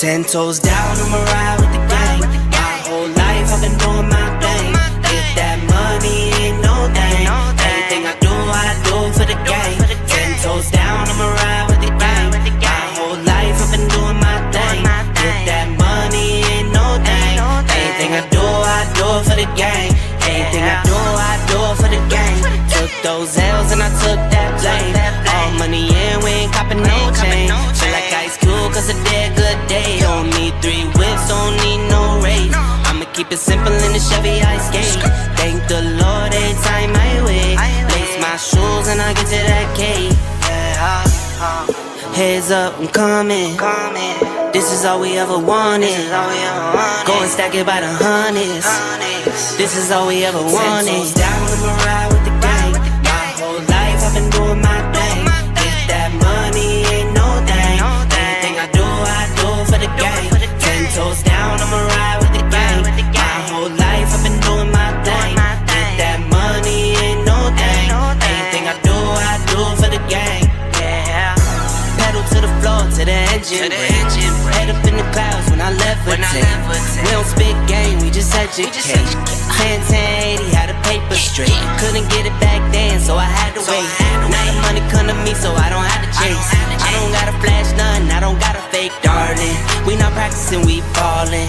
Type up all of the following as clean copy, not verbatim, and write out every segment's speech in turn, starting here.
10 toes down, I'ma ride with the gang. My whole life I've been doing my thing. Get that money, ain't no thing. Anything I do for the gang. 10 toes down, I'ma ride with the gang. My whole life I've been doing my thing. Get that money, ain't no thing. Anything I do for the gang. Anything I do for the gang. Took those L's and I took that blame. All money in, we ain't copping no chain. Feel like Ice Cube, cause a dead good day. Don't need 3 whips, don't need no race. I'ma keep it simple in the Chevy Ice skate. Thank the Lord every time I wait. Lace my shoes and I get to that cake. Heads up, I'm coming. This is all we ever wanted. Go and stack it by the hundreds. This is all we ever wanted. 10 toes down, I'ma ride with the gang. My whole life I've been doing my thing. Get that money, ain't no thing. Anything I do for the gang. 10 toes down, I'ma ride with the gang. My whole life I've been doing my thing. Get that money, ain't no thing. Anything I do for the gang. Pedal to the floor, to the engine. Head up in the clouds when I levitate. We don't spit game, we just educate. 10-10-80, how the paper straight. Couldn't get it back then, so I had to wait. Now the money come to me, so I don't have to chase. I don't gotta flash none, I don't gotta fake, darling. We not practicing, we ballin'.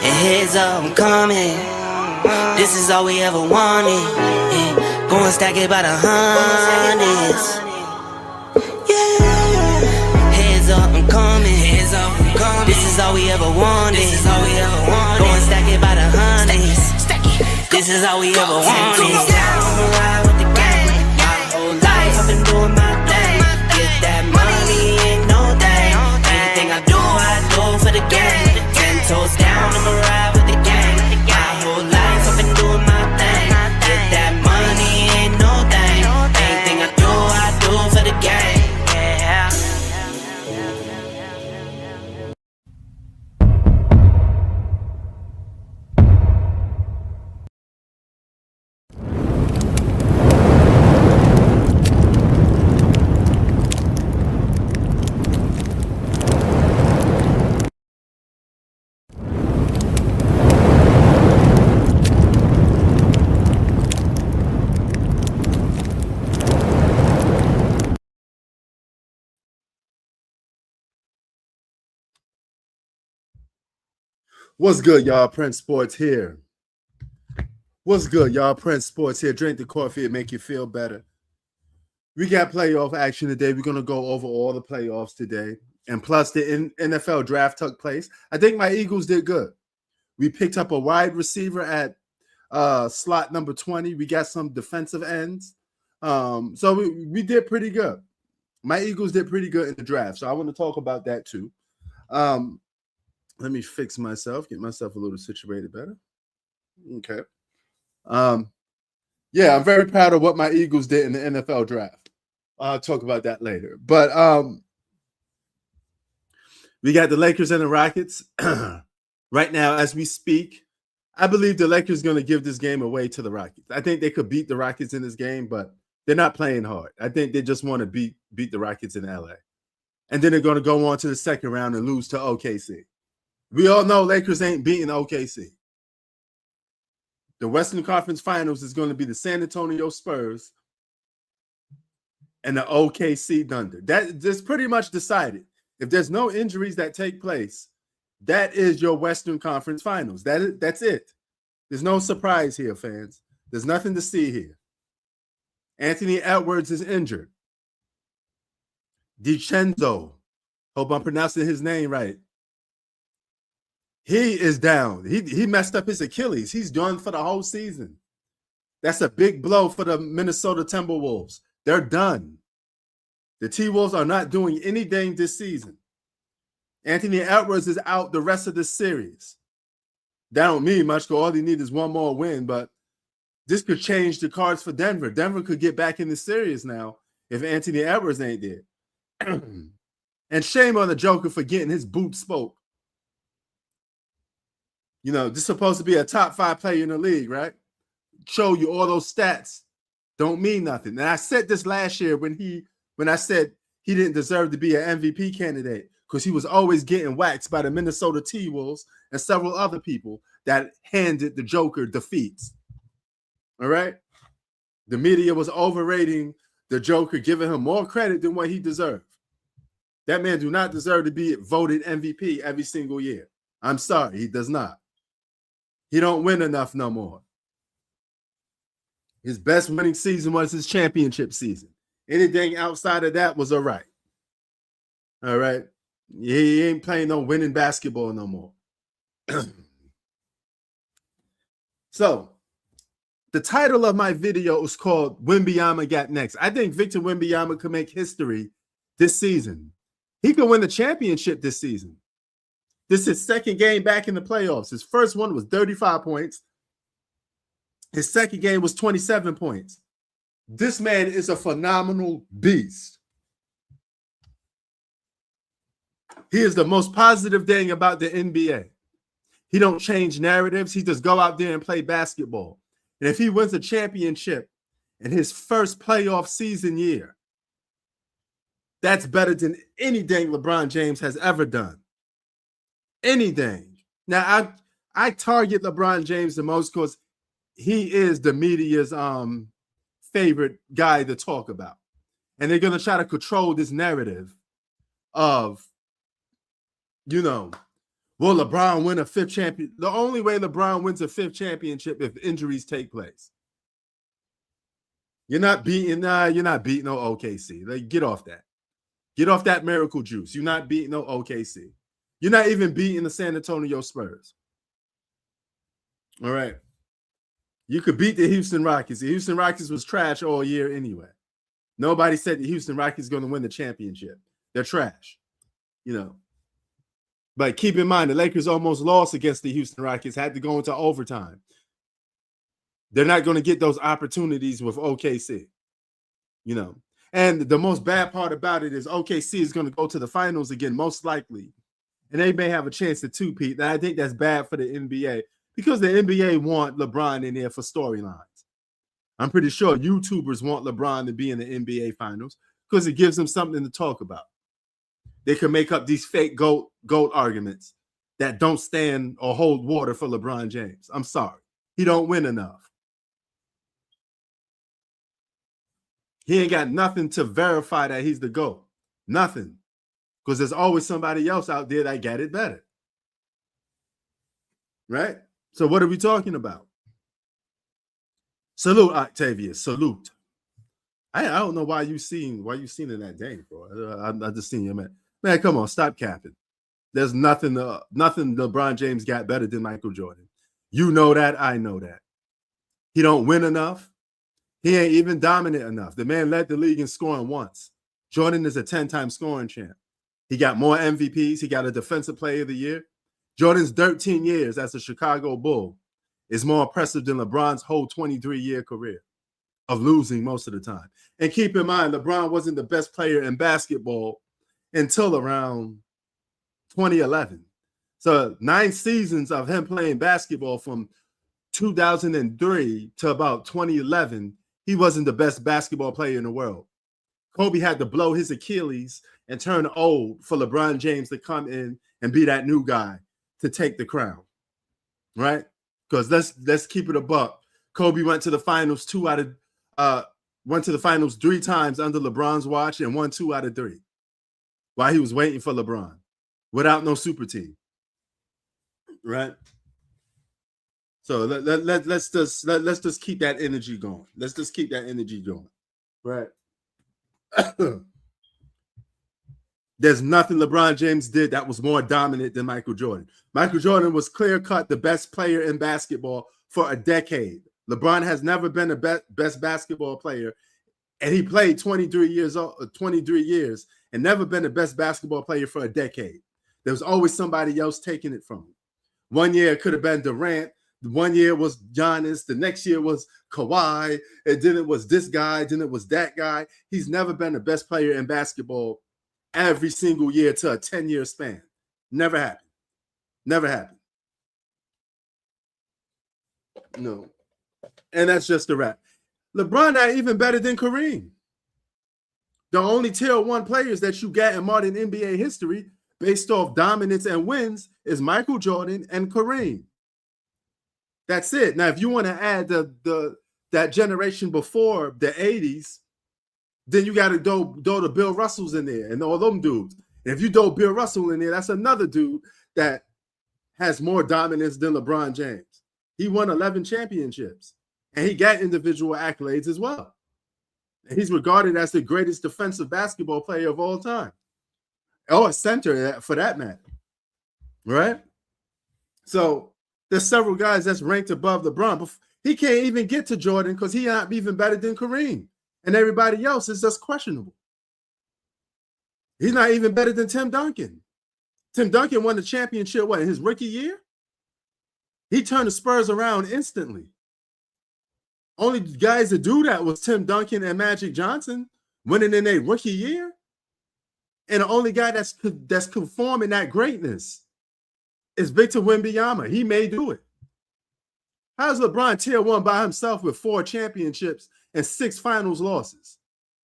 And heads up, I'm coming. This is all we ever wanted. Go and stack it by the hundreds. I'm coming. This is all we ever wanted. Go and stack it by the hundreds. This is all we ever wanted. I'ma ride with the gang. My whole life I've been doing my thing. Get that money, ain't no thing. Anything I do for the gang. 10 toes down, I'ma ride with the gang. My whole life I've been doing my thing. Get that money, ain't no thing. Anything I do for the gang. What's good, y'all? Prince Sports here. What's good, y'all? Prince Sports here. Drink the coffee and make you feel better. We got playoff action today. We're going to go over all the playoffs today. And plus, the NFL draft took place. I think my Eagles did good. We picked up a wide receiver at slot number 20. We got some defensive ends. So we did pretty good. My Eagles did pretty good in the draft. So I want to talk about that too. Let me fix myself, get myself a little situated better. Okay. Yeah, I'm very proud of what my Eagles did in the NFL draft. I'll talk about that later. But we got the Lakers and the Rockets. Right now, as we speak, I believe the Lakers are going to give this game away to the Rockets. I think they could beat the Rockets in this game, but they're not playing hard. I think they just want to beat the Rockets in LA. And then they're going to go on to the second round and lose to OKC. We all know Lakers ain't beating OKC. The Western Conference Finals is going to be the San Antonio Spurs and the OKC Thunder. That's pretty much decided. If there's no injuries that take place, that is your Western Conference Finals. That's it. There's no surprise here, fans. There's nothing to see here. Anthony Edwards is injured. DiCenzo, hope I'm pronouncing his name right. He is down. He messed up his Achilles. He's done for the whole season. That's a big blow for the Minnesota Timberwolves. They're done. The T-Wolves are not doing anything this season. Anthony Edwards is out the rest of the series. That don't mean much, because all they need is one more win, but this could change the cards for Denver. Denver could get back in the series now if Anthony Edwards ain't there. And shame on the Joker for getting his boot spoke. You know, this is supposed to be a top 5 player in the league, right? Show you all those stats don't mean nothing. And I said this last year when I said he didn't deserve to be an MVP candidate, because he was always getting waxed by the Minnesota T-Wolves and several other people that handed the Joker defeats. All right? The media was overrating the Joker, giving him more credit than what he deserved. That man do not deserve to be voted MVP every single year. I'm sorry, he does not. He don't win enough no more. His best winning season was his championship season. Anything outside of that was all right. All right? He ain't playing no winning basketball no more. So, the title of my video is called Wembanyama Got Next. I think Victor Wembanyama could make history this season. He could win the championship this season. This is his second game back in the playoffs. His first one was 35 points. His second game was 27 points. This man is a phenomenal beast. He is the most positive thing about the NBA. He don't change narratives. He just go out there and play basketball. And if he wins a championship in his first playoff season year, that's better than anything LeBron James has ever done. Anything. Now, I target LeBron James the most because he is the media's favorite guy to talk about. And they're going to try to control this narrative of, will LeBron win a fifth champion? The only way LeBron wins a fifth championship if injuries take place. You're not beating no OKC. Like, get off that. Get off that miracle juice. You're not beating no OKC. You're not even beating the San Antonio Spurs. All right. You could beat the Houston Rockets. The Houston Rockets was trash all year anyway. Nobody said the Houston Rockets going to win the championship. They're trash, But keep in mind, the Lakers almost lost against the Houston Rockets, had to go into overtime. They're not going to get those opportunities with OKC, And the most bad part about it is OKC is going to go to the finals again, most likely. And they may have a chance to two-peat. And I think that's bad for the NBA because the NBA want LeBron in there for storylines. I'm pretty sure YouTubers want LeBron to be in the NBA finals because it gives them something to talk about. They can make up these fake GOAT arguments that don't stand or hold water for LeBron James. I'm sorry. He don't win enough. He ain't got nothing to verify that he's the GOAT. Nothing. Because there's always somebody else out there that got it better. Right? So what are we talking about? Salute, Octavius. Salute. I don't know why you seen in that game, bro. I just seen you, man. Man, come on, stop capping. There's nothing LeBron James got better than Michael Jordan. You know that, I know that. He don't win enough. He ain't even dominant enough. The man led the league in scoring once. Jordan is a 10-time scoring champ. He got more MVPs. He got a Defensive Player of the Year. Jordan's 13 years as a Chicago Bull is more impressive than LeBron's whole 23-year career of losing most of the time. And keep in mind, LeBron wasn't the best player in basketball until around 2011. So 9 seasons of him playing basketball from 2003 to about 2011, he wasn't the best basketball player in the world. Kobe had to blow his Achilles and turn old for LeBron James to come in and be that new guy to take the crown, right? Because let's keep it a buck. Kobe went to the finals 3 times under LeBron's watch and won 2 out of 3 while he was waiting for LeBron without no super team, right? So let's just keep that energy going. Let's just keep that energy going, right? There's nothing LeBron James did that was more dominant than Michael Jordan. Michael Jordan was clear-cut the best player in basketball for a decade. LeBron has never been the best basketball player, and he played 23 years and never been the best basketball player for a decade. There was always somebody else taking it from him. One year it could have been Durant. 1 year was Giannis. The next year was Kawhi. And then it was this guy. Then it was that guy. He's never been the best player in basketball every single year to a 10-year span. Never happened. Never happened. No. And that's just a wrap. LeBron not even better than Kareem. The only tier 1 players that you got in modern NBA history based off dominance and wins is Michael Jordan and Kareem. That's it. Now, if you want to add that generation before the 80s, then you got to throw the Bill Russells in there and all them dudes. And if you throw Bill Russell in there, that's another dude that has more dominance than LeBron James. He won 11 championships, and he got individual accolades as well. And he's regarded as the greatest defensive basketball player of all time. Or a center, for that matter. Right? So there's several guys that's ranked above LeBron, but he can't even get to Jordan because he's not even better than Kareem. And everybody else is just questionable. He's not even better than Tim Duncan. Tim Duncan won the championship, in his rookie year? He turned the Spurs around instantly. Only guys to do that was Tim Duncan and Magic Johnson winning in their rookie year. And the only guy that's conforming that greatness is Victor Wembanyama. He may do it. How's LeBron tier 1 by himself with 4 championships and 6 finals losses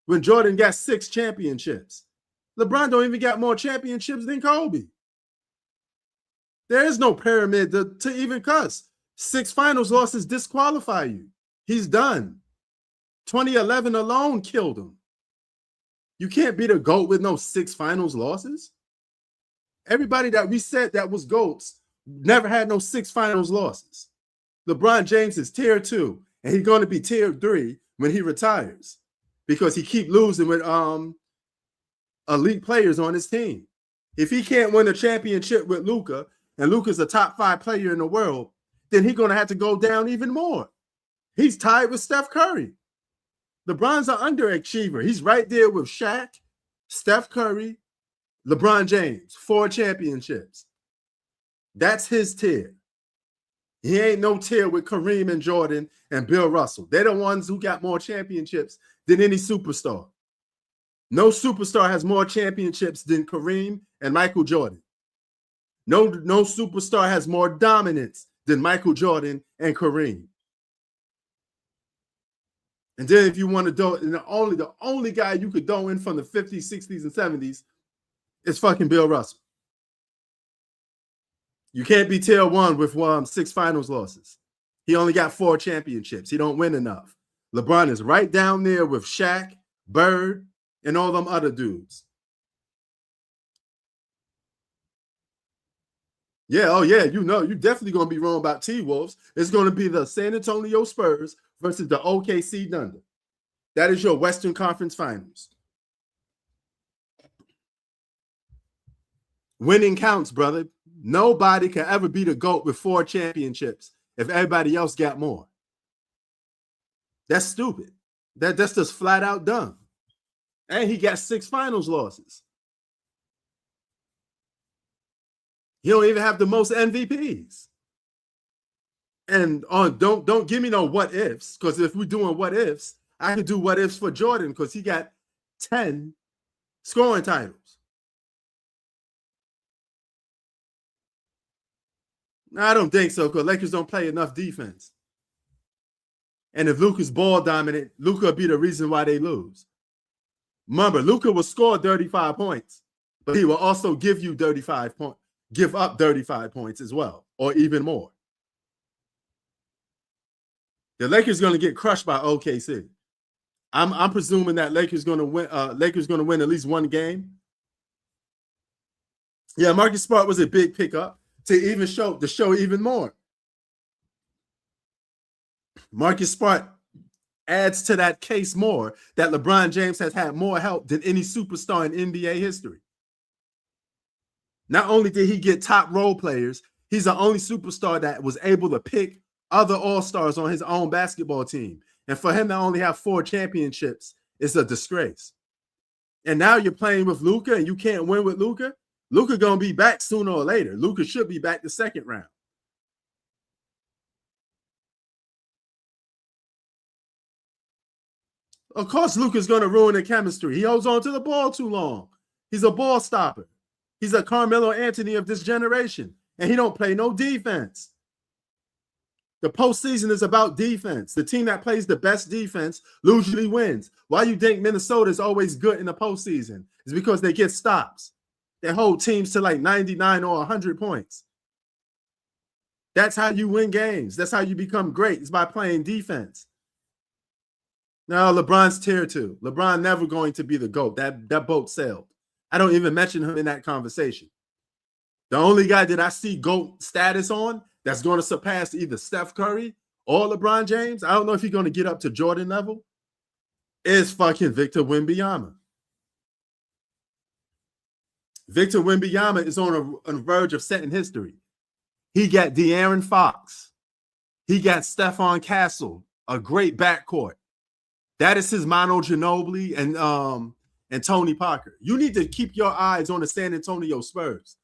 when Jordan got 6 championships? LeBron don't even got more championships than Kobe. There is no pyramid to even cuss. 6 finals losses disqualify you. He's done. 2011 alone killed him. You can't be the GOAT with no 6 finals losses. Everybody that we said that was GOATs never had no 6 finals losses. LeBron James is tier 2, and he's going to be tier 3 when he retires because he keep losing with elite players on his team. If he can't win a championship with Luka, and Luka's a top 5 player in the world, then he's going to have to go down even more. He's tied with Steph Curry. LeBron's an underachiever. He's right there with Shaq, Steph Curry, LeBron James, 4 championships. That's his tier. He ain't no tier with Kareem and Jordan and Bill Russell. They're the ones who got more championships than any superstar. No superstar has more championships than Kareem and Michael Jordan. No superstar has more dominance than Michael Jordan and Kareem. And then if you want to do, and the only guy you could throw in from the 50s, 60s, and 70s is fucking Bill Russell. You can't be tier 1 with 6 finals losses. He only got 4 championships. He don't win enough. LeBron is right down there with Shaq, Bird, and all them other dudes. Yeah, oh yeah, you're definitely going to be wrong about T-Wolves. It's going to be the San Antonio Spurs versus the OKC Thunder. That is your Western Conference Finals. Winning counts, brother. Nobody can ever be the GOAT with 4 championships if everybody else got more. That's stupid. That's just flat out dumb. And he got 6 finals losses. He don't even have the most MVPs. And don't give me no what ifs, because if we're doing what ifs, I could do what ifs for Jordan because he got 10 scoring titles. No, I don't think so, because Lakers don't play enough defense. And if Luka's ball dominant, Luka will be the reason why they lose. Remember, Luka will score 35 points, but he will also give you 35 points. Give up 35 points as well, or even more. The Lakers going to get crushed by OKC. I'm presuming that Lakers going to win. Lakers going to win at least 1 game. Yeah, Marcus Smart was a big pickup to show even more. Marcus Smart adds to that case more that LeBron James has had more help than any superstar in NBA history. Not only did he get top role players, he's the only superstar that was able to pick other all-stars on his own basketball team. And for him to only have 4 championships is a disgrace. And now you're playing with Luka and you can't win with Luka. Luka going to be back sooner or later. Luka should be back the second round. Of course, Luka's going to ruin the chemistry. He holds on to the ball too long. He's a ball stopper. He's a Carmelo Anthony of this generation, and he don't play no defense. The postseason is about defense. The team that plays the best defense usually wins. Why you think Minnesota is always good in the postseason? It's because they get stops. They hold teams to like 99 or 100 points. That's how you win games. That's how you become great. It's by playing defense. Now, LeBron's tier 2. LeBron never going to be the GOAT. That boat sailed. I don't even mention him in that conversation. The only guy that I see GOAT status on that's going to surpass either Steph Curry or LeBron James, I don't know if he's going to get up to Jordan level, is fucking Victor Wembanyama. Victor Wembanyama is on a verge of setting history. He got De'Aaron Fox. He got Stephon Castle, a great backcourt. That is his Manu Ginobili and Tony Parker. You need to keep your eyes on the San Antonio Spurs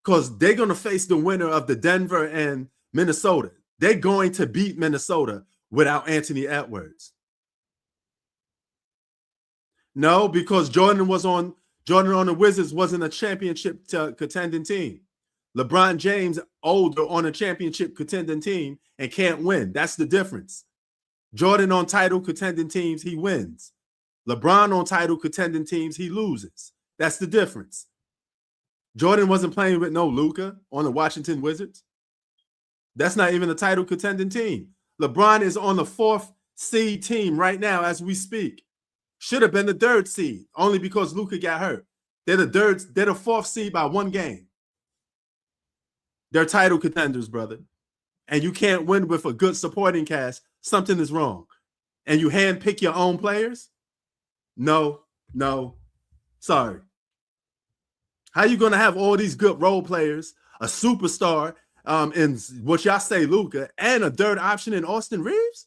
because they're going to face the winner of the Denver and Minnesota. They're going to beat Minnesota without Anthony Edwards. No, because Jordan on the Wizards wasn't a championship contending team. LeBron James older on a championship contending team and can't win. That's the difference. Jordan on title contending teams, he wins. LeBron on title contending teams, he loses. That's the difference. Jordan wasn't playing with no Luka on the Washington Wizards. That's not even a title contending team. LeBron is on the 4th seed team right now as we speak. Should have been the 3rd seed, only because Luka got hurt. They're the 4th seed by 1 game. They're title contenders, brother. And you can't win with a good supporting cast. Something is wrong. And you handpick your own players? No. Sorry. How you going to have all these good role players, a superstar in what y'all say, Luka, and a 3rd option in Austin Reeves?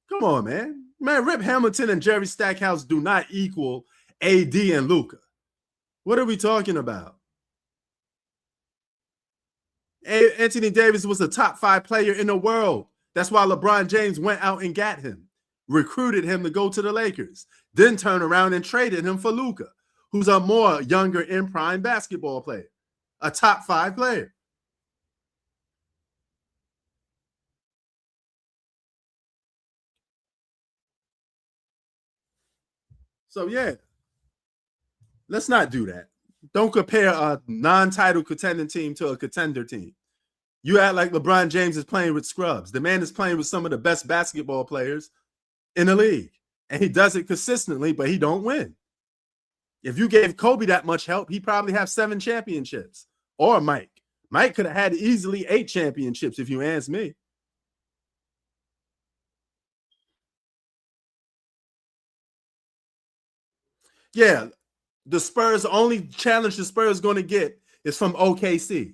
Come on, man. Man, Rip Hamilton and Jerry Stackhouse do not equal AD and Luka. What are we talking about? Anthony Davis was a top 5 player in the world. That's why LeBron James went out and got him, recruited him to go to the Lakers, then turned around and traded him for Luka, who's a more younger in prime basketball player, a top 5 player. So, yeah, let's not do that. Don't compare a non-title contending team to a contender team. You act like LeBron James is playing with scrubs. The man is playing with some of the best basketball players in the league. And he does it consistently, but he don't win. If you gave Kobe that much help, he'd probably have 7 championships. Or Mike. Mike could have had easily 8 championships, if you ask me. Yeah, the Spurs, only challenge the Spurs going to get is from OKC.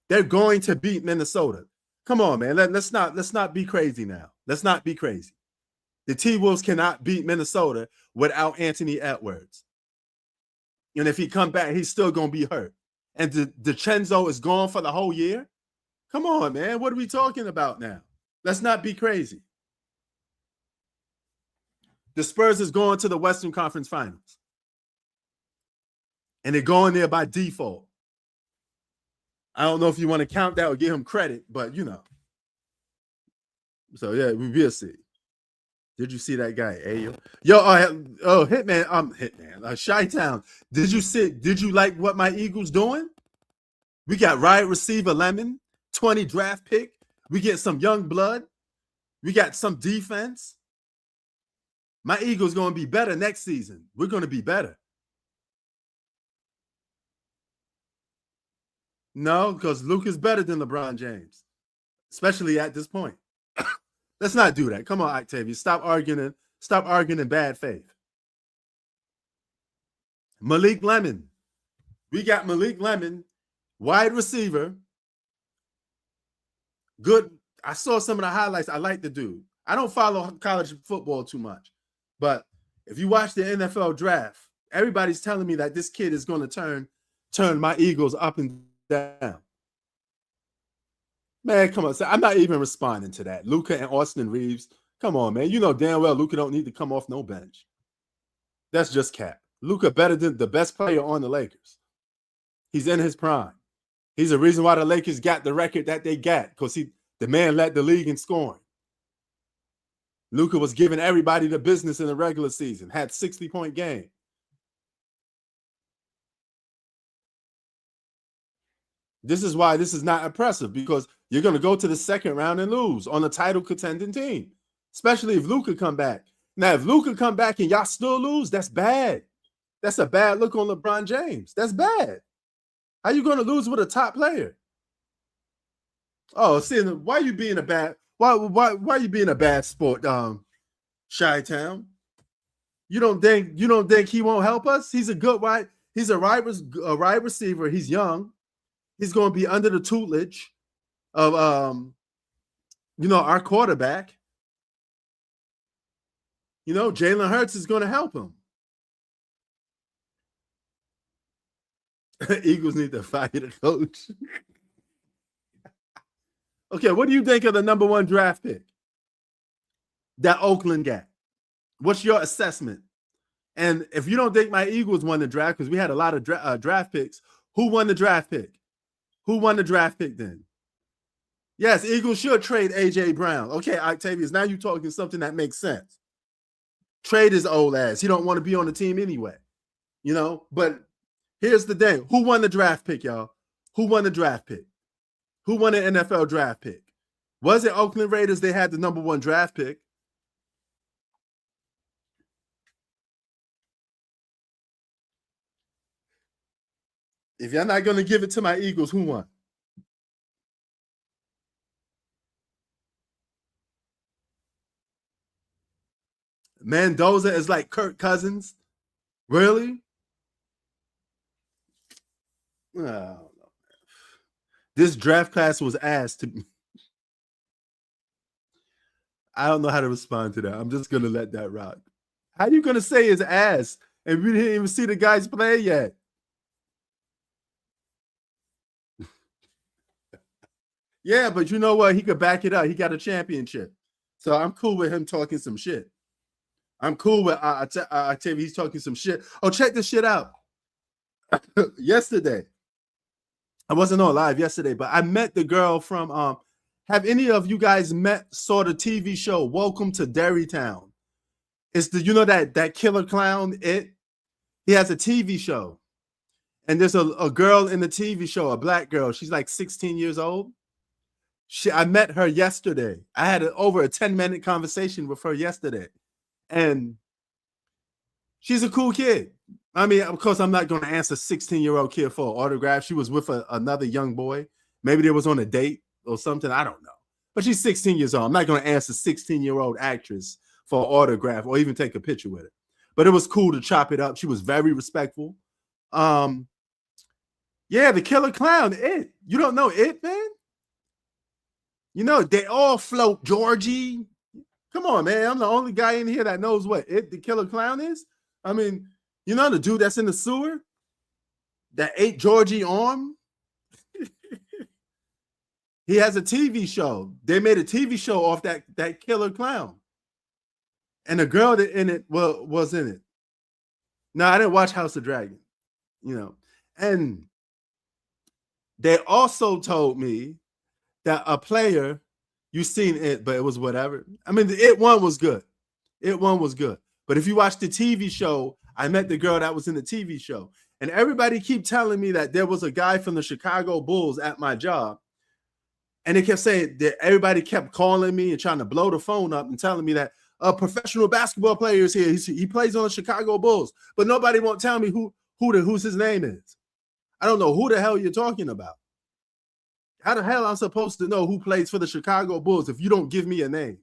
They're going to beat Minnesota. Come on, man. Let's not be crazy now. Let's not be crazy. The T-Wolves cannot beat Minnesota without Anthony Edwards. And if he come back, he's still going to be hurt. And DiCenzo is gone for the whole year? Come on, man. What are we talking about now? Let's not be crazy. The Spurs is going to the Western Conference Finals. And they're going there by default. I don't know if you want to count that or give him credit, but you know. So yeah, we will see. Did you see that guy? Ayo. Hitman, Chi-Town. Did you like what my Eagles doing? We got wide receiver Lemon, 20 draft pick. We get some young blood. We got some defense. My Eagles going to be better next season. We're going to be better. No, because Luke is better than LeBron James, especially at this point. Let's not do that. Come on, Octavia. Stop arguing in bad faith. Malik Lemon. We got Malik Lemon, wide receiver. Good. I saw some of the highlights. I like the dude. I don't follow college football too much, but if you watch the NFL draft, everybody's telling me that this kid is going to turn my Eagles up and down. Man, come on. I'm not even responding to that. Luka and Austin Reeves. Come on, man. You know damn well Luka don't need to come off no bench. That's just cap. Luka better than the best player on the Lakers. He's in his prime. He's the reason why the Lakers got the record that they got, because the man led the league in scoring. Luka was giving everybody the business in the regular season, had 60-point game. This is why this is not impressive, because you're going to go to the second round and lose on a title contending team, especially if Luka come back. Now, if Luka come back and y'all still lose, that's bad. That's a bad look on LeBron James. That's bad. How you going to lose with a top player? Oh, see, why you being a bad? Why you being a bad sport, Chi-Town? You don't think he won't help us? He's a good wide. He's a wide receiver. He's young. He's going to be under the tutelage of our quarterback. Jalen Hurts is going to help him. Eagles need to fire the coach. Okay, what do you think of the number 1 draft pick that Oakland got? What's your assessment? And if you don't think my Eagles won the draft, because we had a lot of draft picks, who won the draft pick? Who won the draft pick then? Yes, Eagles should trade A.J. Brown. Okay, Octavius, now you're talking something that makes sense. Trade his old ass. He don't want to be on the team anyway. But here's the thing. Who won the draft pick, y'all? Who won the draft pick? Who won the NFL draft pick? Was it Oakland Raiders? They had the number 1 draft pick. If you're not going to give it to my Eagles, who won? Mendoza is like Kirk Cousins? Really? I don't know. This draft class was asked to. I don't know how to respond to that. I'm just going to let that rock. How are you going to say his ass? And we didn't even see the guys play yet. Yeah, but you know what? He could back it up. He got a championship. So I'm cool with him talking some shit. I'm cool with Octavia. He's talking some shit. Oh, check this shit out. Yesterday, I wasn't on live yesterday, but I met the girl from have any of you guys saw the TV show Welcome to Derrytown? It's that killer clown, It. He has a TV show. And there's a girl in the TV show, a black girl. She's like 16 years old. I met her yesterday. I had over a 10-minute conversation with her yesterday. And she's a cool kid. I mean, of course, I'm not going to ask a 16-year-old kid for an autograph. She was with another young boy. Maybe they was on a date or something. I don't know. But she's 16 years old. I'm not going to ask a 16-year-old actress for an autograph or even take a picture with her. But it was cool to chop it up. She was very respectful. Yeah, the killer clown, It. You don't know It, man? They all float Georgie. Come on, man. I'm the only guy in here that knows what It, the killer clown, is. I mean, the dude that's in the sewer that ate Georgie arm? He has a TV show. They made a TV show off that killer clown. And the girl that in it was in it. No, I didn't watch House of Dragon. And they also told me that a player, you seen It, but it was whatever. I mean, the It one was good. It one was good. But if you watch the TV show, I met the girl that was in the TV show. And everybody keep telling me that there was a guy from the Chicago Bulls at my job. And they kept saying that everybody kept calling me and trying to blow the phone up and telling me that a professional basketball player is here. He plays on the Chicago Bulls. But nobody won't tell me who's his name is. I don't know who the hell you're talking about. How the hell am I supposed to know who plays for the Chicago Bulls if you don't give me a name?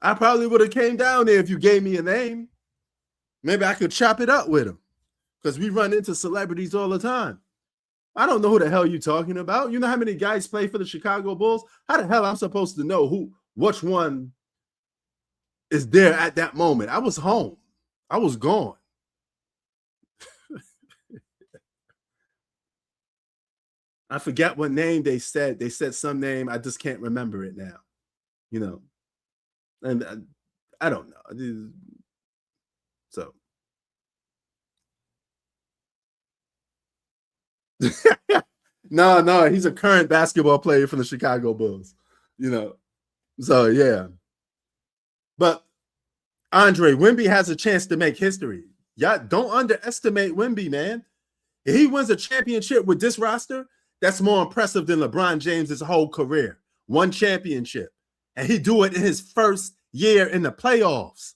I probably would have came down there if you gave me a name. Maybe I could chop it up with him because we run into celebrities all the time. I don't know who the hell you're talking about. You know how many guys play for the Chicago Bulls? How the hell am I supposed to know which one is there at that moment? I was home. I was gone. I forget what name they said. They said some name. I just can't remember it now. And I don't know. So. No, he's a current basketball player for the Chicago Bulls. So yeah. But Andre, Wemby has a chance to make history. Y'all don't underestimate Wemby, man. If he wins a championship with this roster, that's more impressive than LeBron James' whole career. One championship. And he do it in his first year in the playoffs.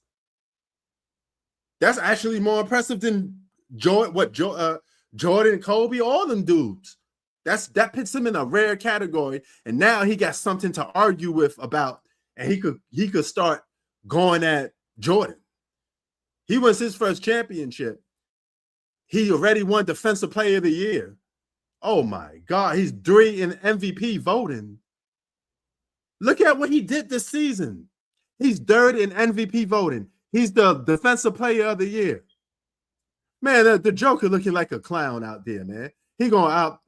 That's actually more impressive than Jordan, Kobe, all them dudes. That puts him in a rare category. And now he got something to argue with about, and he could start going at Jordan. He wins his first championship. He already won Defensive Player of the Year. Oh my God, he's 3 in MVP voting. Look at what he did this season. He's 3rd in MVP voting. He's the Defensive Player of the Year. Man, the Joker looking like a clown out there, man. He going out.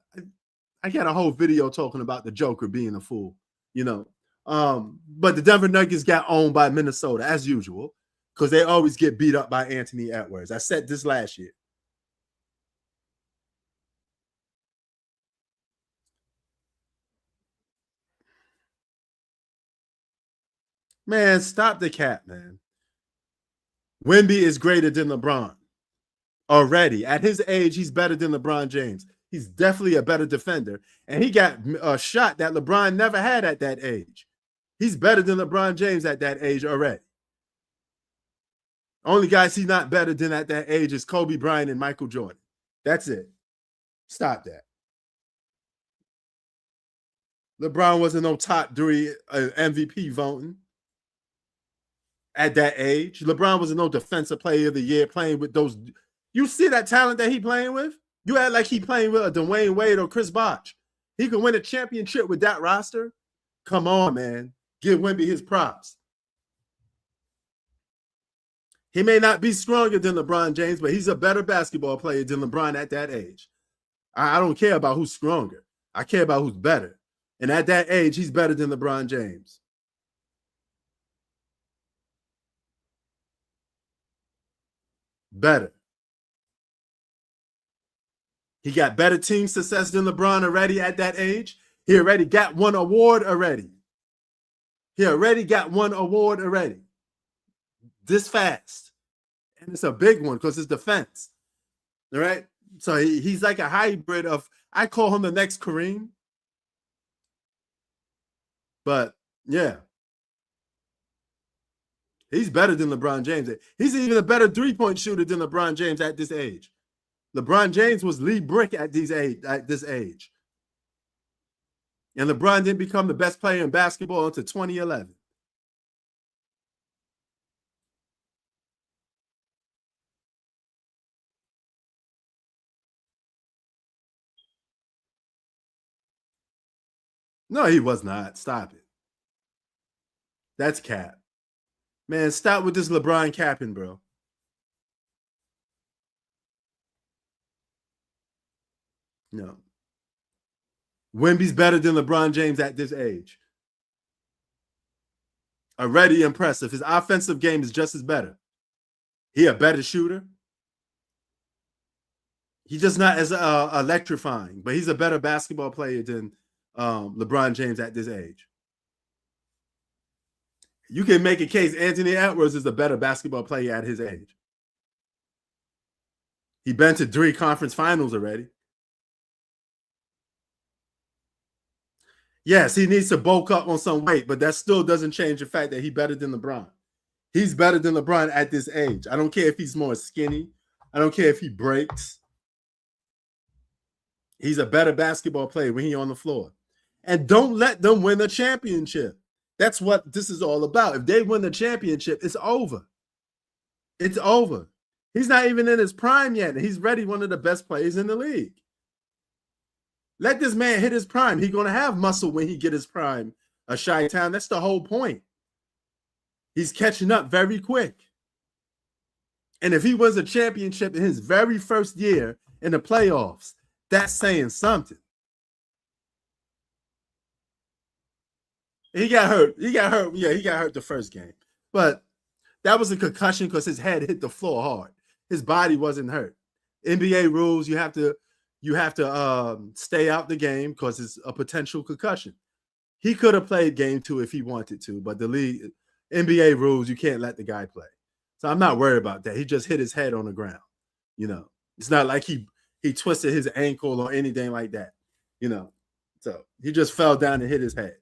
I got a whole video talking about the Joker being a fool, you know. But the Denver Nuggets got owned by Minnesota, as usual, because they always get beat up by Anthony Edwards. I said this last year. Man, stop the cap, man. Wemby is greater than LeBron already. At his age, he's better than LeBron James. He's definitely a better defender. And he got a shot that LeBron never had at that age. He's better than LeBron James at that age already. Only guys he's not better than at that age is Kobe Bryant and Michael Jordan. That's it. Stop that. LeBron wasn't no top 3 MVP voting at that age. LeBron wasn't no Defensive Player of the Year playing with those. You see that talent that he playing with? You act like he playing with a Dwayne Wade or Chris Bosh. He could win a championship with that roster. Come on, man. Give Wemby his props. He may not be stronger than LeBron James, but he's a better basketball player than LeBron at that age. I don't care about who's stronger. I care about who's better. And at that age, he's better than LeBron James. Better. He got better team success than LeBron already at that age. He already got one award already. This fast. And it's a big one because it's defense. All right? So he's like a hybrid of, I call him the next Kareem. But, yeah. He's better than LeBron James. He's even a better three-point shooter than LeBron James at this age. LeBron James was lead brick at this age. And LeBron didn't become the best player in basketball until 2011. No, he was not. Stop it. That's cap. Man, stop with this LeBron capping, bro. No. Wemby's better than LeBron James at this age. Already impressive. His offensive game is just as better. He a better shooter. He's just not as electrifying, but he's a better basketball player than LeBron James at this age. You can make a case Anthony Edwards is a better basketball player at his age. He been to 3 conference finals already. Yes, he needs to bulk up on some weight, but that still doesn't change the fact that he's better than LeBron. He's better than LeBron at this age. I don't care if he's more skinny. I don't care if he breaks. He's a better basketball player when he's on the floor. And don't let them win the championship. That's what this is all about. If they win the championship, it's over. It's over. He's not even in his prime yet. He's already one of the best players in the league. Let this man hit his prime. He's going to have muscle when he get his prime. A Chi-Town. That's the whole point. He's catching up very quick. And if he wins a championship in his very first year in the playoffs, that's saying something. He got hurt. Yeah, he got hurt the first game. But that was a concussion because his head hit the floor hard. His body wasn't hurt. NBA rules, you have to stay out the game because it's a potential concussion. He could have played game 2 if he wanted to, but the league NBA rules, you can't let the guy play. So I'm not worried about that. He just hit his head on the ground. It's not like he twisted his ankle or anything like that. So he just fell down and hit his head.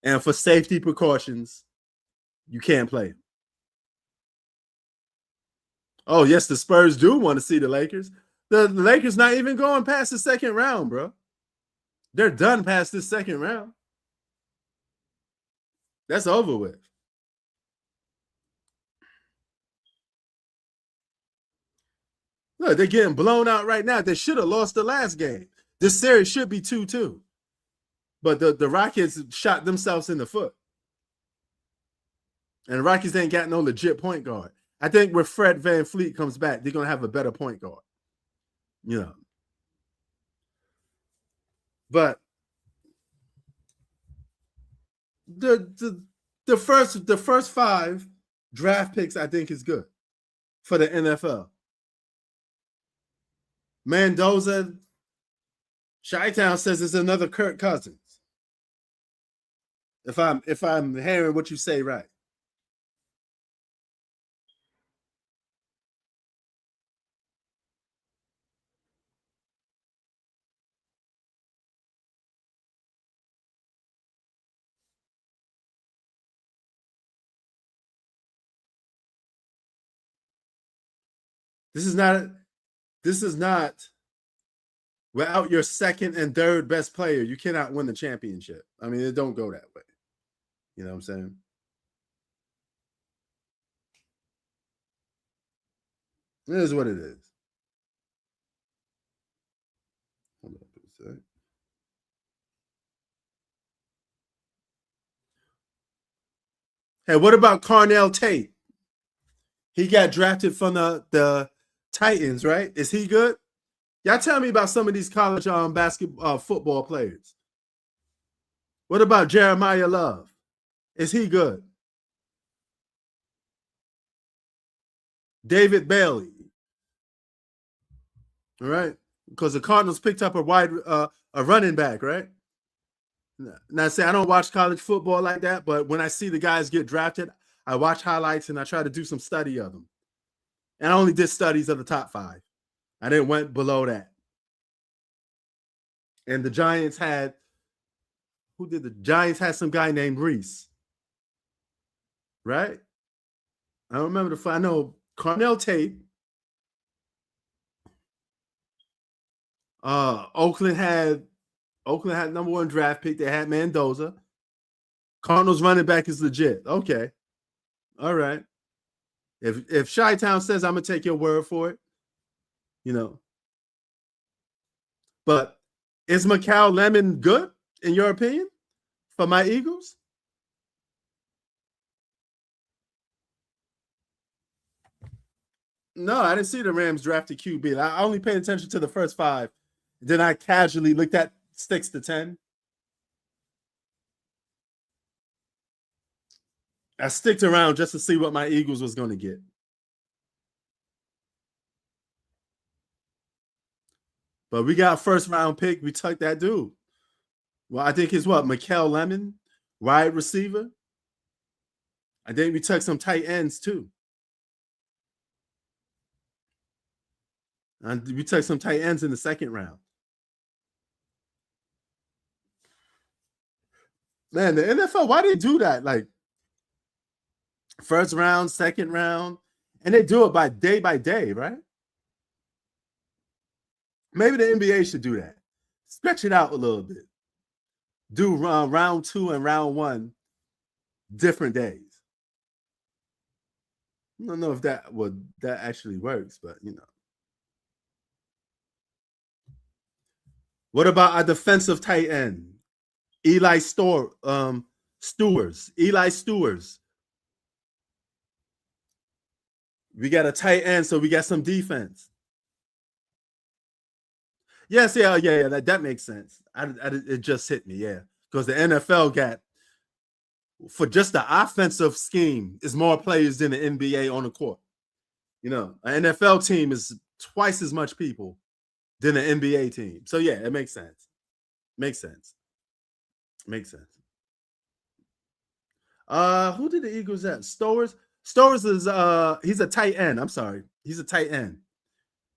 And for safety precautions, you can't play him. Oh, yes, the Spurs do want to see the Lakers. The Lakers not even going past the second round, bro. They're done past this second round. That's over with. Look, they're getting blown out right now. They should have lost the last game. This series should be 2-2. But the Rockets shot themselves in the foot. And the Rockets ain't got no legit point guard. I think when Fred VanVleet comes back, they're going to have a better point guard. But the first 5 draft picks, I think, is good for the NFL. Mendoza, Chi-Town says it's another Kirk Cousins. If I'm hearing what you say right. This is not without your second and third best player, you cannot win the championship. I mean, it don't go that way. You know what I'm saying? It is what it is. Hold up a sec. Hey, what about Carnell Tate? He got drafted from the Titans, right? Is he good? Y'all tell me about some of these college basketball football players. What about Jeremiah Love? Is he good? David Bailey. All right. Because the Cardinals picked up a running back, right? Now, say I don't watch college football like that, but when I see the guys get drafted, I watch highlights and I try to do some study of them. And I only did studies of the top 5. I didn't went below that. And the Giants had the Giants had some guy named Reese. Right? I don't remember I know Carnell Tate. Oakland had number 1 draft pick. They had Mendoza. Cardinals running back is legit. Okay. All right. If Chi-Town says I'm gonna take your word for it, But is Mikal Lemon good in your opinion for my Eagles? No, I didn't see the Rams drafted QB. I only paid attention to the first 5. Then I casually looked at 6 to 10. I sticked around just to see what my Eagles was going to get. But we got a first round pick. We took that dude. Well, I think it's Mikal Lemon, wide receiver. I think we took some tight ends too. And we took some tight ends in the second round. Man, the NFL, why do they do that? Like first round, second round, and they do it by day, right? Maybe the NBA should do that. Stretch it out a little bit. Do round 2 and round 1 different days. I don't know if that actually works, but What about our defensive tight end? Eli Stewers. Eli Stewers. We got a tight end, so we got some defense. Yes, yeah. That makes sense. It just hit me, yeah. Because the NFL got, for just the offensive scheme, is more players than the NBA on the court. An NFL team is twice as much people than an NBA team. So, yeah, it makes sense. Makes sense. Who did the Eagles have? Stowers? Stowers is he's a tight end. I'm sorry. He's a tight end.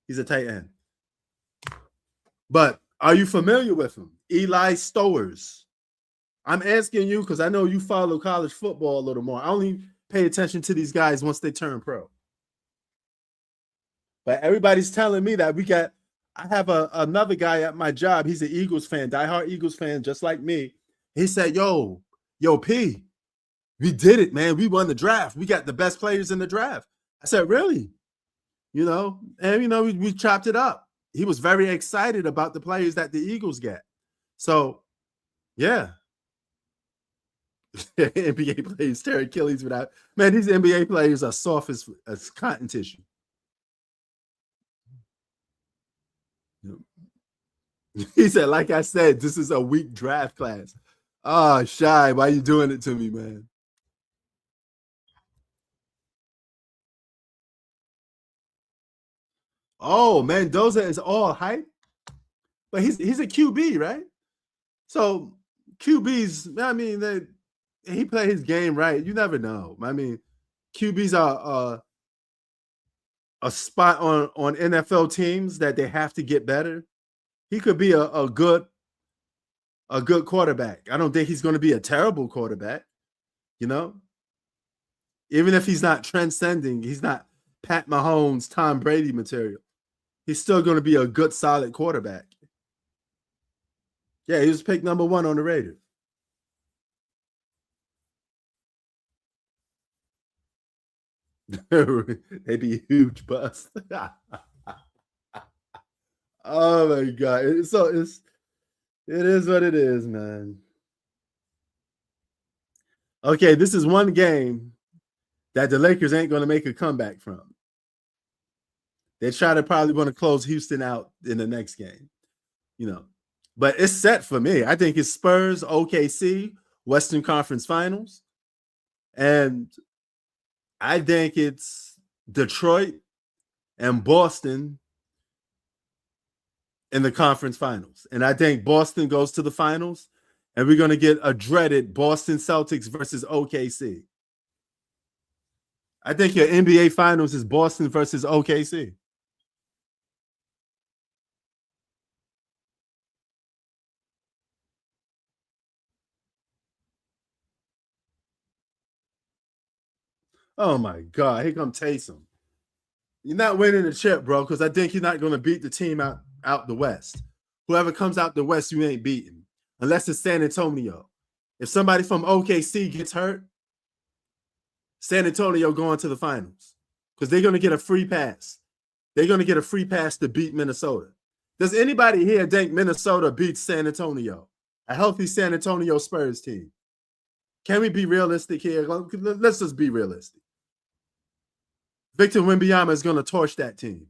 He's a tight end. But are you familiar with him? Eli Stowers. I'm asking you because I know you follow college football a little more. I only pay attention to these guys once they turn pro. But everybody's telling me that I have another guy at my job. He's an Eagles fan, diehard Eagles fan, just like me. He said, yo, P, we did it, man. We won the draft. We got the best players in the draft. I said, really? And we chopped it up. He was very excited about the players that the Eagles get. So, yeah. NBA players tear Achilles without. Man, these NBA players are soft as cotton tissue. He said, like I said, this is a weak draft class. Oh, Shy, why you doing it to me, man? Oh, Mendoza is all hype, but he's a QB, right? So QBs, I mean, he play his game right. You never know. I mean, QBs are a spot on NFL teams that they have to get better. He could be a good quarterback. I don't think he's going to be a terrible quarterback. Even if he's not transcending, he's not Pat Mahomes, Tom Brady material. He's still going to be a good, solid quarterback. Yeah, he was picked number 1 on the Raiders. They'd be huge bust. Oh my God. It is what it is, man. Okay, this is one game that the Lakers ain't going to make a comeback from. They probably want to close Houston out in the next game, But it's set for me. I think it's Spurs, OKC, Western Conference Finals. And I think it's Detroit and Boston in the conference finals. And I think Boston goes to the finals, and we're going to get a dreaded Boston Celtics versus OKC. I think your NBA finals is Boston versus OKC. Oh my God, here come Taysom. You're not winning the chip, bro, because I think you're not going to beat the team out the West. Whoever comes out the West, you ain't beating, unless it's San Antonio. If somebody from OKC gets hurt, San Antonio going to the finals because they're going to get a free pass. They're going to get a free pass to beat Minnesota. Does anybody here think Minnesota beats San Antonio? A healthy San Antonio Spurs team. Can we be realistic here? Let's just be realistic. Victor Wembanyama is going to torch that team.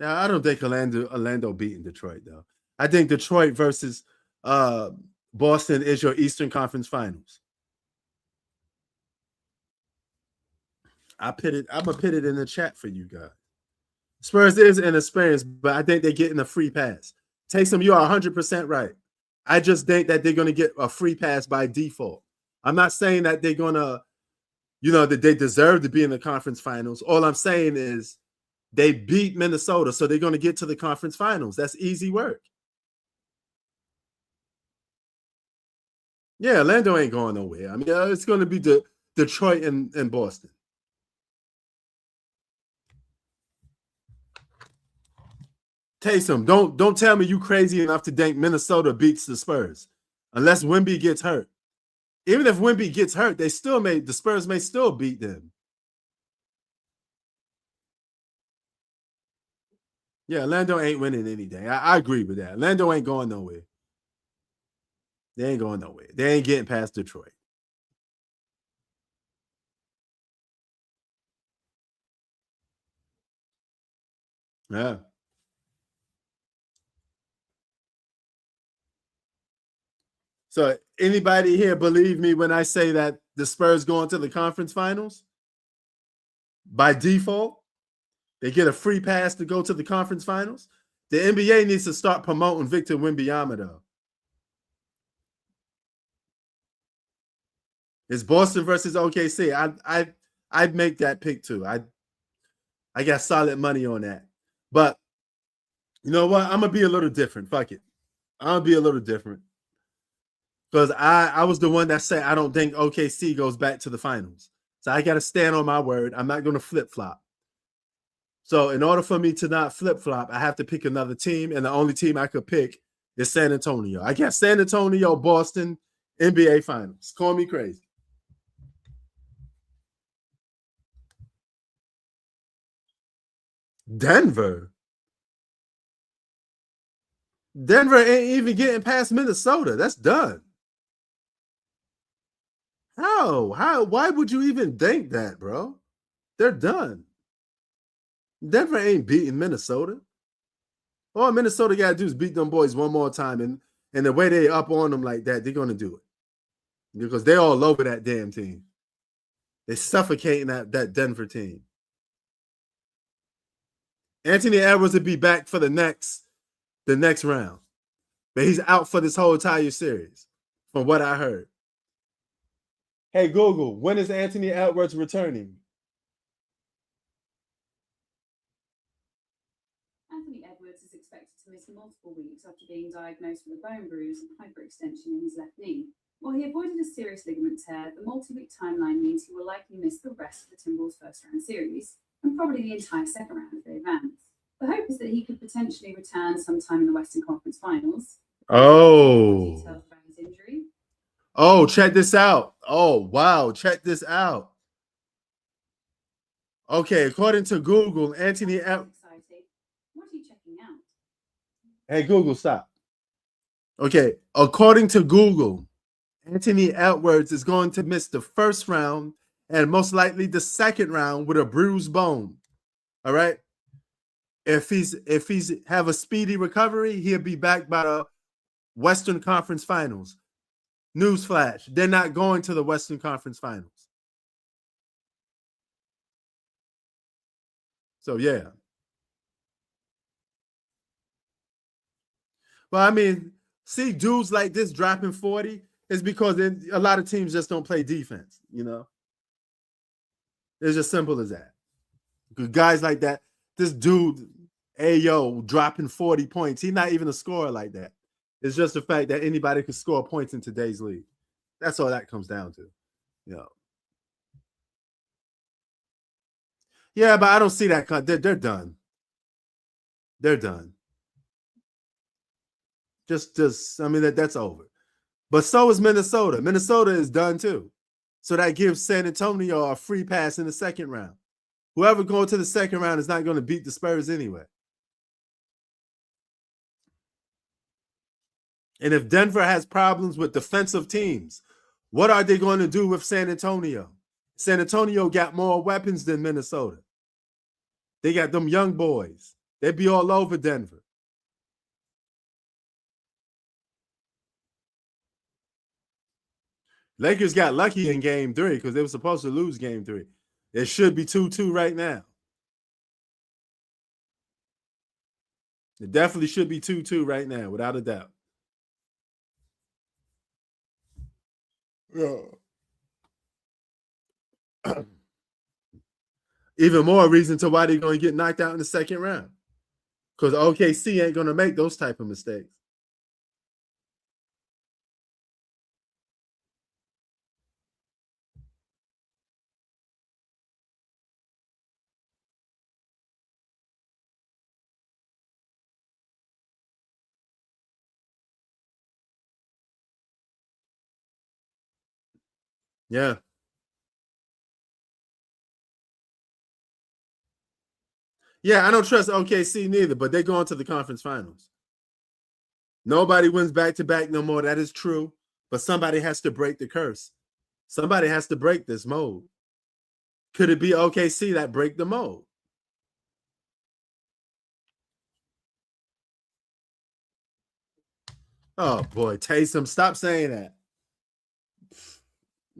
Now, I don't think Orlando beating Detroit, though. I think Detroit versus Boston is your Eastern Conference Finals. I'm going to put it in the chat for you guys. Spurs is inexperienced, but I think they're getting a free pass. Taysom, you are 100% right. I just think that they're going to get a free pass by default. I'm not saying that they're going to, that they deserve to be in the conference finals. All I'm saying is they beat Minnesota, so they're going to get to the conference finals. That's easy work. Yeah, Orlando ain't going nowhere. I mean, it's going to be Detroit and Boston. Taysom, don't tell me you crazy enough to think Minnesota beats the Spurs, unless Wemby gets hurt. Even if Wemby gets hurt, the Spurs may still beat them. Yeah, Orlando ain't winning anything. I agree with that. Orlando ain't going nowhere. They ain't going nowhere. They ain't getting past Detroit. Yeah. So anybody here believe me when I say that the Spurs going to the conference finals by default? They get a free pass to go to the conference finals. The NBA needs to start promoting Victor Wembanyama, though. It's Boston versus OKC. I'd make that pick too. I got solid money on that. But you know what? I'm gonna be a little different. Fuck it. I'm gonna be a little different. Because I was the one that said I don't think OKC goes back to the finals. So I gotta stand on my word. I'm not gonna flip-flop. So in order for me to not flip-flop, I have to pick another team, and the only team I could pick is San Antonio. I got San Antonio, Boston, NBA Finals. Call me crazy. Denver. Denver ain't even getting past Minnesota. That's done. How? Why would you even think that, bro? They're done. Denver ain't beating Minnesota. All Minnesota got to do is beat them boys one more time, and the way they up on them like that, they're going to do it. Because they're all over that damn team. They're suffocating that Denver team. Anthony Edwards will be back for the next round. But he's out for this whole entire series, from what I heard. Hey, Google, when is Anthony Edwards returning? Anthony Edwards is expected to miss multiple weeks after being diagnosed with a bone bruise and hyperextension in his left knee. While he avoided a serious ligament tear, the multi-week timeline means he will likely miss the rest of the Timberwolves' first-round series and probably the entire second round if they advance. The hope is that he could potentially return sometime in the Western Conference Finals. Oh. Details about his injury. Oh, check this out. Oh, wow. Check this out. Okay, according to Google, Anthony Edwards. What are you checking out? Hey, Google, stop. Okay, according to Google, Anthony Edwards is going to miss the first round and most likely the second round with a bruised bone. All right. If he's have a speedy recovery, he'll be back by the Western Conference Finals. Newsflash, they're not going to the Western Conference Finals. So, yeah. Well, I mean, see dudes like this dropping 40 is because a lot of teams just don't play defense, you know? It's just simple as that. Guys like that, this dude, Ayo, dropping 40 points, he's not even a scorer like that. It's just the fact that anybody can score points in today's league. That's all that comes down to. You know. Yeah, but I don't see that. They're done. They're done. Just I mean, that's over. But so is Minnesota. Minnesota is done too. So that gives San Antonio a free pass in the second round. Whoever goes to the second round is not going to beat the Spurs anyway. And if Denver has problems with defensive teams, what are they going to do with San Antonio? San Antonio got more weapons than Minnesota. They got them young boys. They'd be all over Denver. Lakers got lucky in game 3 because they were supposed to lose game 3. It should be 2-2 right now. It definitely should be 2-2 right now, without a doubt. Yeah. Even more reason to why they're going to get knocked out in the second round. Because OKC ain't going to make those type of mistakes. Yeah. Yeah, I don't trust OKC neither, but they're going to the conference finals. Nobody wins back-to-back no more. That is true. But somebody has to break the curse. Somebody has to break this mold. Could it be OKC that break the mold? Oh, boy. Taysom, stop saying that.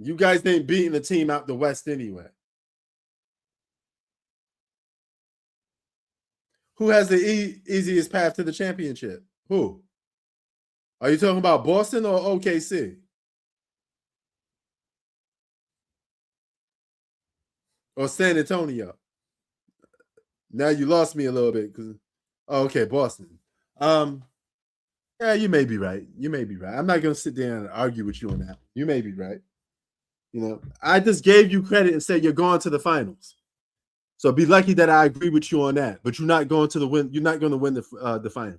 You guys ain't beating the team out the West anyway. Who has the easiest path to the championship? Who? Are you talking about Boston or OKC? Or San Antonio? Now you lost me a little bit because okay, Boston. Um, yeah, you may be right. You may be right. I'm not gonna sit there and argue with you on that. You may be right. You know, I just gave you credit and said you're going to the finals. So be lucky that I agree with you on that. But you're not going to the win. You're not going to win the finals.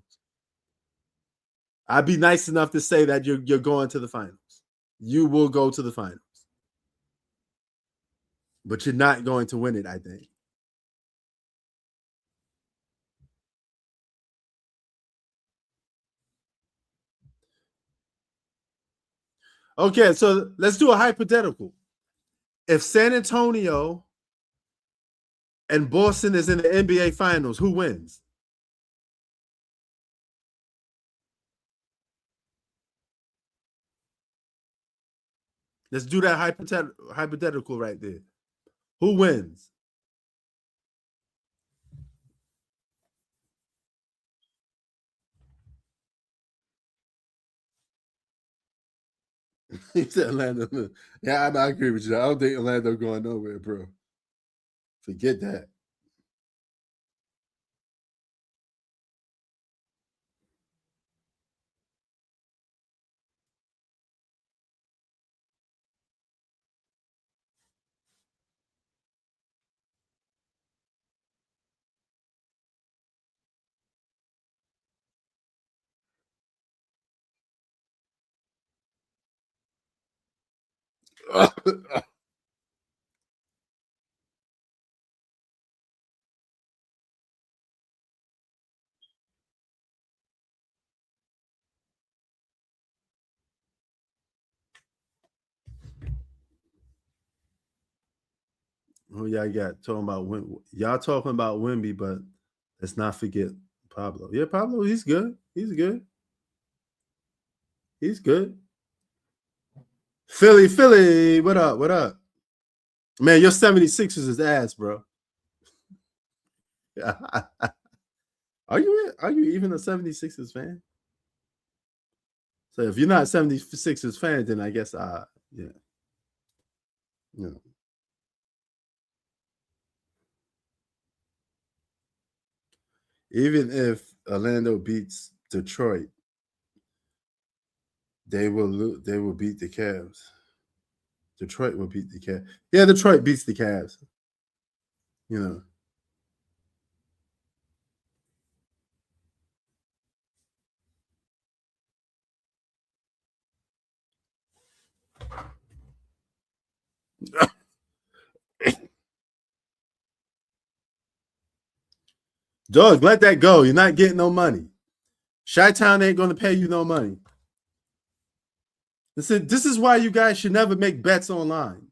I'd be nice enough to say that you're going to the finals. You will go to the finals, but you're not going to win it. I think. Okay, so let's do a hypothetical. If San Antonio and Boston is in the NBA Finals, who wins? Let's do that hypothetical right there. Who wins? He said Orlando. Yeah, I agree with you. I don't think Orlando going nowhere, bro. Forget that. Who y'all got talking about? Y'all talking about Wimby, but let's not forget Pablo. Yeah, Pablo, he's good. He's good. He's good. Philly, what up? What up? Man, your 76ers is ass, bro. Are you even a 76ers fan? So if you're not a 76ers fan, then I guess yeah. Yeah. Even if Orlando beats Detroit, they will beat the Cavs. Detroit will beat the Cavs. Yeah, Detroit beats the Cavs. You know. Dog, let that go. You're not getting no money. Chi-Town ain't going to pay you no money. This is why you guys should never make bets online,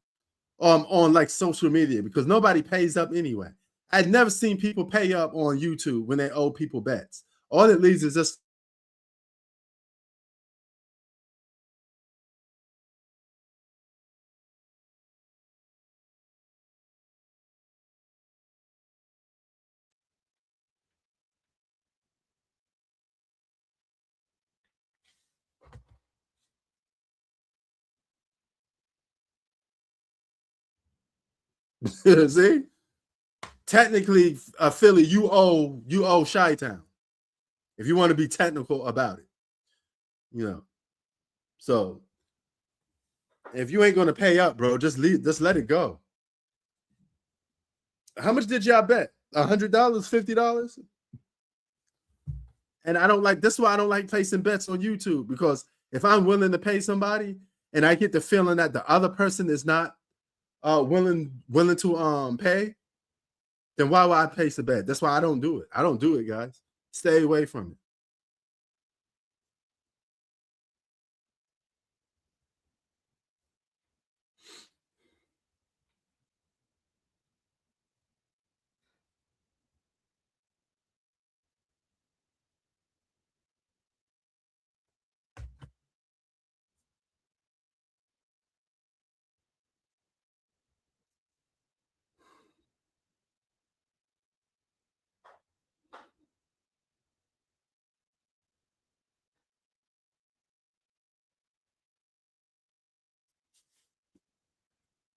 on like social media, because nobody pays up anyway. I'd never seen people pay up on YouTube when they owe people bets. All it leads is just see. Technically, Philly, you owe Chi-Town if you want to be technical about it. You know, so if you ain't going to pay up, bro, just let it go. How much did y'all bet? $100, $50? And I don't like this is why I don't like placing bets on YouTube, because if I'm willing to pay somebody and I get the feeling that the other person is not willing to pay, then why would I place a bet? That's why I don't do it. I don't do it, guys. Stay away from it.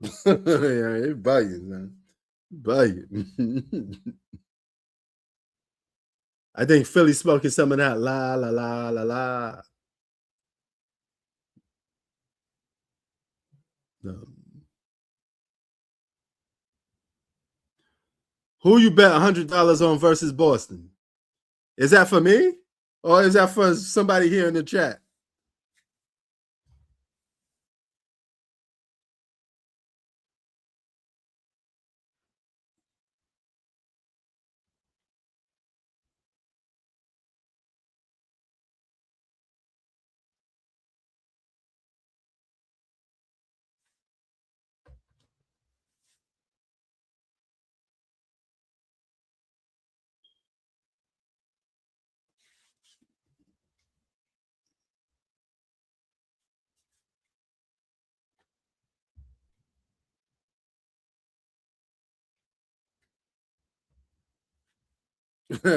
Yeah, it bugging, man. Bugging. I think Philly smoking some of that la la la la la. No. Who you bet $100 on versus Boston? Is that for me? Or is that for somebody here in the chat?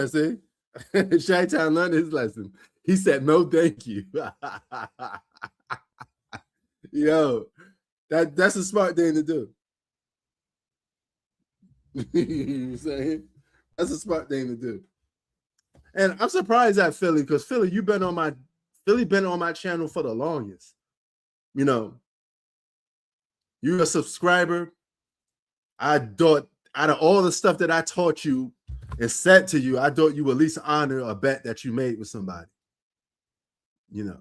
See? Chi-Town learned his lesson. He said, no, thank you. Yo, that's a smart thing to do. You know what I'm saying? That's a smart thing to do. And I'm surprised at Philly because Philly, Philly been on my channel for the longest. You know, you're a subscriber. I thought out of all the stuff that I taught you and said to you, I thought you would at least honor a bet that you made with somebody. You know.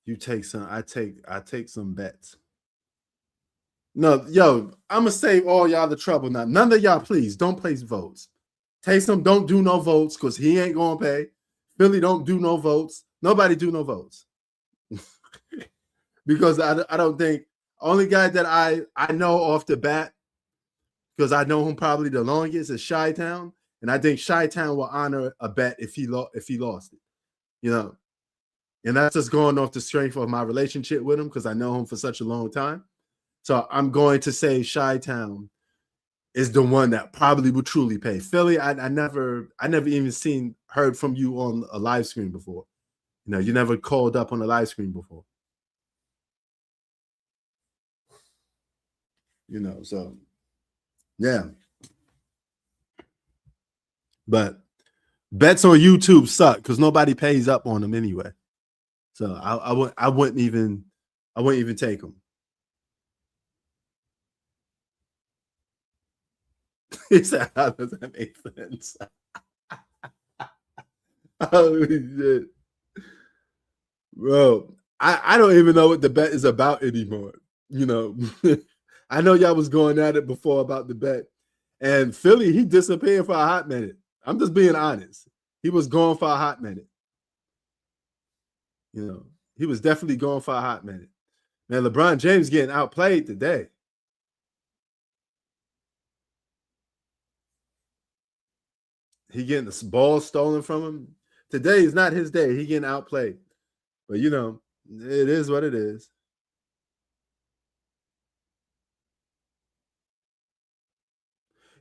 You take some, I take some bets. No, yo, I'm gonna save all y'all the trouble now. None of y'all, please don't place votes. Taysom, don't do no votes because he ain't gonna pay. Philly, don't do no votes. Nobody do no votes. Because I don't think only guy that I know off the bat, because I know him probably the longest, is Chi-Town. And I think Chi-Town will honor a bet if he lost it. You know, and that's just going off the strength of my relationship with him because I know him for such a long time. So I'm going to say Chi-Town is the one that probably would truly pay. Philly, I never even heard from you on a live stream before. You know, you never called up on a live stream before. You know, so yeah. But bets on YouTube suck because nobody pays up on them anyway. So I wouldn't even take them. He said, "How does that make sense?" Oh shit, bro! I don't even know what the bet is about anymore. You know, I know y'all was going at it before about the bet, and Philly he disappeared for a hot minute. I'm just being honest. He was gone for a hot minute. You know, he was definitely gone for a hot minute. Man, LeBron James getting outplayed today. He getting the ball stolen from him. Today is not his day. He getting outplayed. But you know, it is what it is.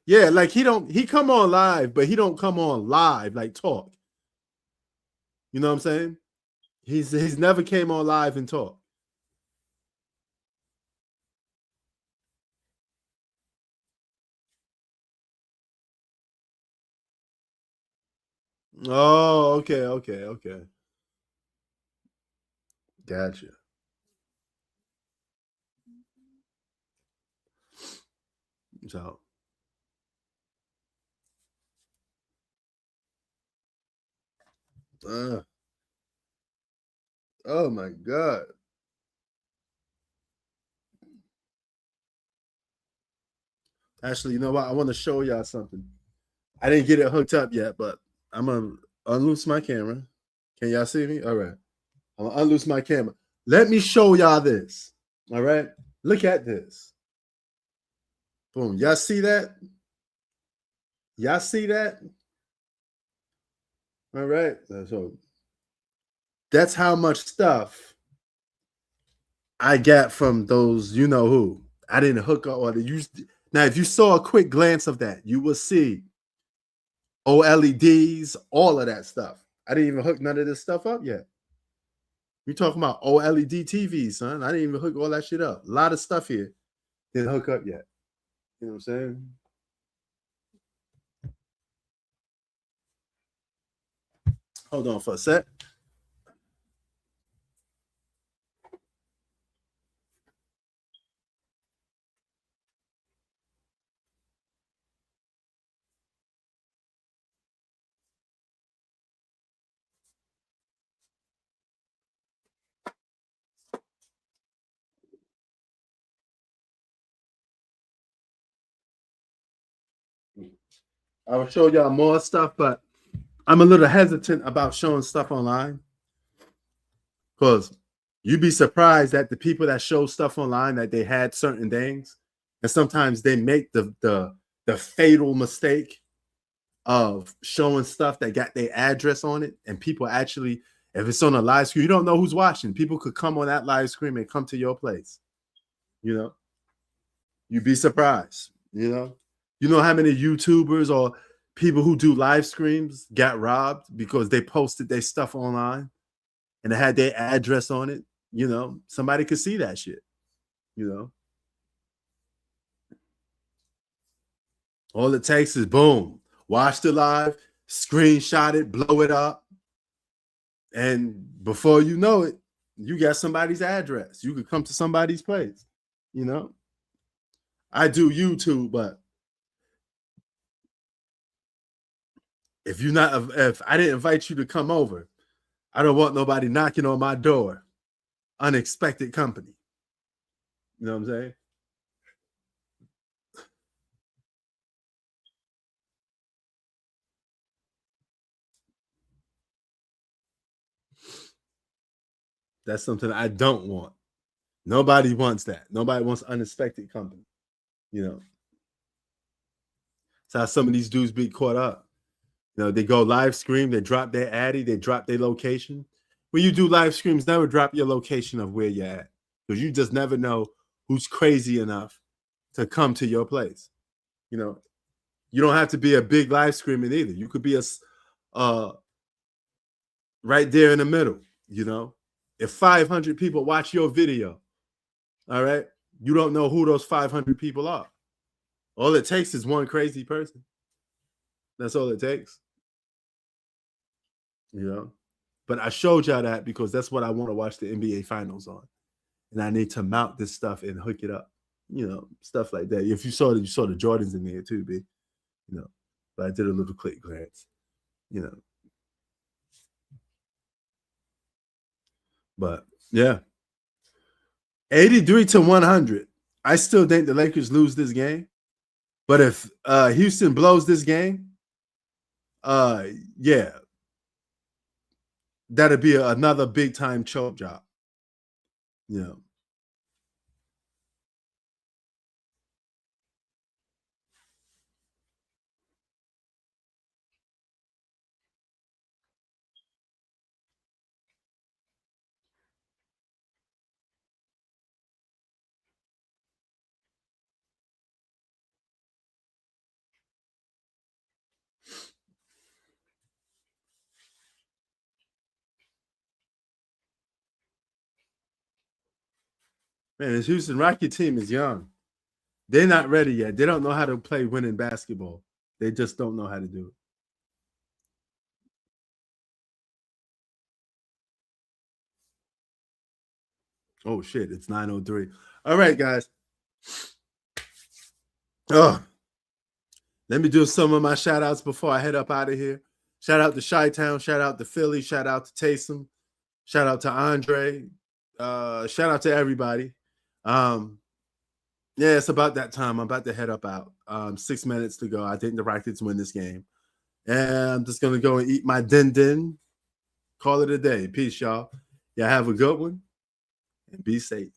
Yeah, like he come on live, but he don't come on live like talk. You know what I'm saying? He's never came on live and talk. Oh, okay. Gotcha. So oh my God. Actually, you know what? I want to show y'all something. I didn't get it hooked up yet, but I'm gonna unloose my camera. Can y'all see me? All right. I'm gonna unloose my camera. Let me show y'all this. All right. Look at this. Boom. Y'all see that? Y'all see that? All right. So That's how much stuff I got from those, you know who. I didn't hook up or the use. Now, if you saw a quick glance of that, you will see OLEDs, all of that stuff. I didn't even hook none of this stuff up yet. You're talking about OLED TVs, son. I didn't even hook all that shit up. A lot of stuff here didn't hook up yet. You know what I'm saying? Hold on for a sec. I will show y'all more stuff, but I'm a little hesitant about showing stuff online because you'd be surprised at the people that show stuff online that they had certain things, and sometimes they make the fatal mistake of showing stuff that got their address on it, and people actually, if it's on a live screen, you don't know who's watching. People could come on that live screen and come to your place. You know, you'd be surprised. You know how many YouTubers or people who do live streams got robbed because they posted their stuff online and it had their address on it. Somebody could see that shit. All it takes is boom, watch the live, screenshot it, blow it up, and before you know it, you got somebody's address. You could come to somebody's place. I do YouTube, but if I didn't invite you to come over, I don't want nobody knocking on my door. Unexpected company. You know what I'm saying? That's something I don't want. Nobody wants that. Nobody wants unexpected company. That's how some of these dudes be caught up. They go live stream, they drop their addy, they drop their location. When you do live streams, never drop your location of where you're at, because you just never know who's crazy enough to come to your place. You don't have to be a big live streaming either. You could be right there in the middle. If 500 people watch your video, all right, you don't know who those 500 people are. All it takes is one crazy person. That's all it takes. But I showed y'all that because that's what I want to watch the NBA finals on. And I need to mount this stuff and hook it up. Stuff like that. If you saw you saw the Jordans in there too, B. But I did a little quick glance. But yeah. 83-100. I still think the Lakers lose this game. But if Houston blows this game, yeah, that'd be another big time choke job. Man, this Houston Rocket team is young. They're not ready yet. They don't know how to play winning basketball. They just don't know how to do it. Oh, shit. It's 9:03. All right, guys. Oh, let me do some of my shout outs before I head up out of here. Shout out to Chi-Town. Shout out to Philly. Shout out to Taysom. Shout out to Andre. Shout out to everybody. Yeah, it's about that time. I'm about to head up out. 6 minutes to go. I think the Rockets win this game. And I'm just going to go and eat my din. Call it a day. Peace, y'all. Y'all have a good one and be safe.